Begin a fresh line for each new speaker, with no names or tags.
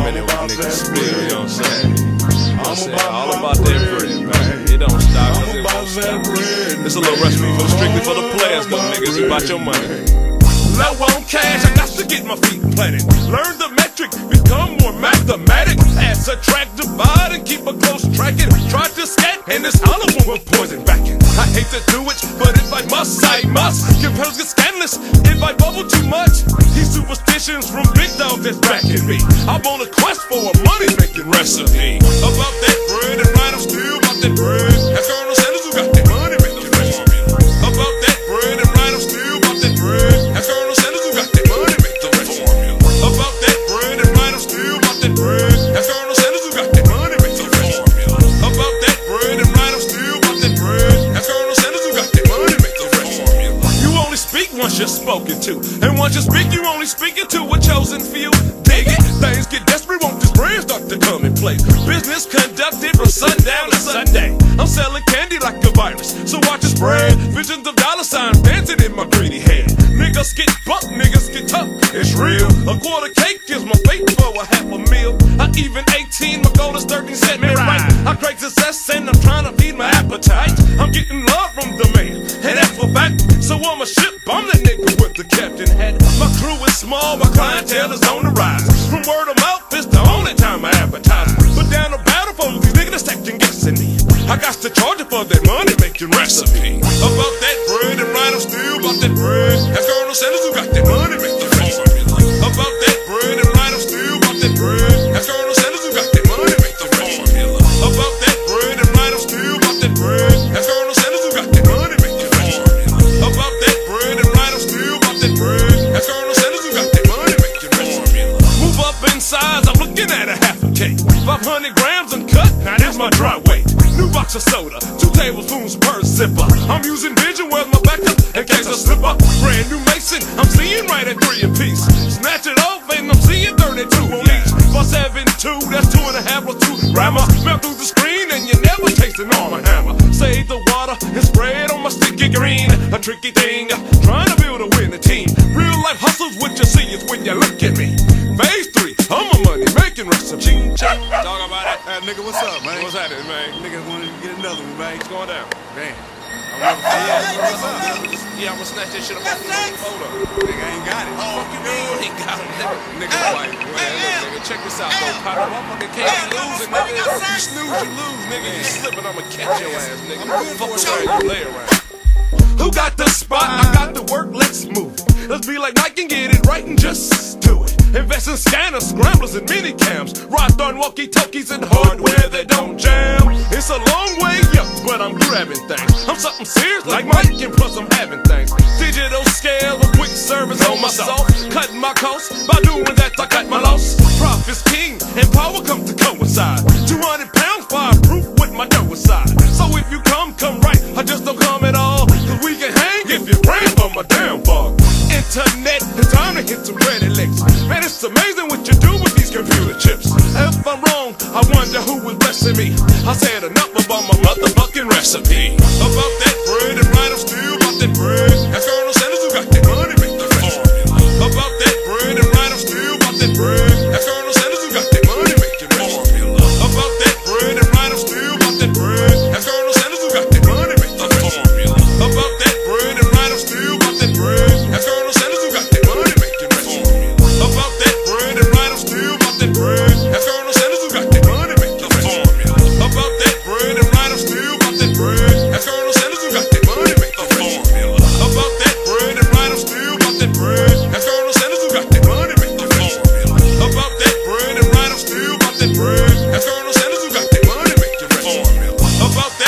minute with niggas spill, you know what I'm saying? I'm saying all about that bread, man. It don't stop, cause it won't stop. It's a little recipe for strictly for the players, though, niggas. You about your money. Low on cash, I got to get my feet planted. Learn the metric, become more mathematic. Add, subtract, divide, and keep a close tracking. Try to scat, and this hollow one will poison backing. I hate to do it, but if I must, I must. Compellers get scandalous if I bubble too much. These superstitions from big dogs that's backing me. I'm on a quest for a money-making recipe. About that bread and right, I'm still about that bread. That's Colonel Sanders who got that money-making recipe. About that bread and right, I'm still about that bread. That's Colonel Sanders who got that money-making recipe. About that bread and right, I'm still about that bread. That's Colonel Sanders who got that money-making recipe. About that bread and right, I'm still about that bread. That's Colonel Sanders who got that money-making recipe. You only speak once you're spoken to, and once you speak, you only speaking to a chosen few. Dig it? Things get desperate, won't this brand start to come in play? Business conducted from sundown to Sunday. I'm selling candy like a virus, so watch it spread. Visions of dollar signs dancing in my greedy head. Niggas get buck, niggas get tough. It's real. A quarter cake is my fate for a half a meal. I even 18, my goal is 13, set me right. I crave success and I'm trying to feed my appetite. I'm getting love from the man, and that's for fact. So on my ship, I'm the nigga with the captain hat. My crew is small, my clientele is on the rise. From word of mouth, it's the only time I advertise. Put down a battle for these niggas that's acting guessing me. I got to charge it for that money-making recipe. About that bread and right, I'm still about that bread. That's Colonel Sanders who got that money-making recipe. About that bread and right, I'm still about that bread. That's Colonel Sanders who got that money-making recipe. About that bread and right, I'm still about that bread. That's Colonel Sanders who got that money-making recipe. About that bread and right, I'm still about that bread. That's Colonel Sanders who got that money-making recipe. Move up in size, I'm looking at a half a cake. 500 grams uncut, now that's my dry weight. New box of soda, 2 tablespoons per zipper. I'm using vision, where's my backup in case I slip up. Brand new Mason, I'm seeing right at 3 apiece. Snatch it off and I'm seeing 32 on each. For 7-2, that's 2.5 plus 2 grammar. Melt through the screen and you never taste an arm hammer. Save the water and spread on my sticky green. A tricky thing, trying to build a winning team. Real life hustles, what you see is when you look at me. Phase 3, I'm a money-making recipe. Ching, ching. Talk about it.
Hey, nigga, what's up, man?
What's happening, man?
Niggas want to get another one, man.
What's going down?
Damn.
Yeah, I'ma snatch that shit up off the photo.
Nigga ain't got it.
Oh, you mean you ain't got it, nigga?
Nigga, like,
Nigga, check this out, though, partner. Motherfucker can't be losing, nigga. You snooze, you lose, nigga. You slipping, I'ma catch your ass, nigga. Fuck around, you lay around. Who got the spot? I got the work, let's move. Let's be like Makin, get it right and just do it. Invest in scanners, scramblers, and mini cams. Ride on walkie-talkies and hardware that don't jam. It's a long way up, but I'm grabbing things. I'm something serious like Makin, plus I'm having things. Digital scale, a quick service on my soul. Cutting my costs, by doing that I cut my loss. Profit's king, and power comes to coincide. 200 pounds, fireproof with my dough aside. So if you come right, I just don't come at all. Cause we can hang if you brand for my downfall. Internet, it's time to hit some credit licks. Man, it's amazing what you do with these computer chips. If I'm wrong, I wonder who was blessing me. I said enough about my motherfucking recipe. About that bread and right, I'm still about that bread. That's Colonel Sanders who got that money-making recipe. About that bread and right, I'm still about that bread. That's Colonel Sanders who got that money-making recipe. About that bread and right, I'm still about that bread. That's Colonel Sanders who got that money-making recipe. About that bread and right, I'm still about that bread. That's Colonel Sanders who got that money-making recipe. About that bread and right, I'm still about that bread. That's Colonel Sanders who got that money-making recipe. About that bread and right, I'm still about that bread. That's Colonel Sanders who got that money-making recipe. About that bread and right, I'm still about that bread. That's Colonel Sanders who got that money-making recipe. About that bread and right, I'm still about that bread. That's Colonel Sanders who got that money-making recipe. About that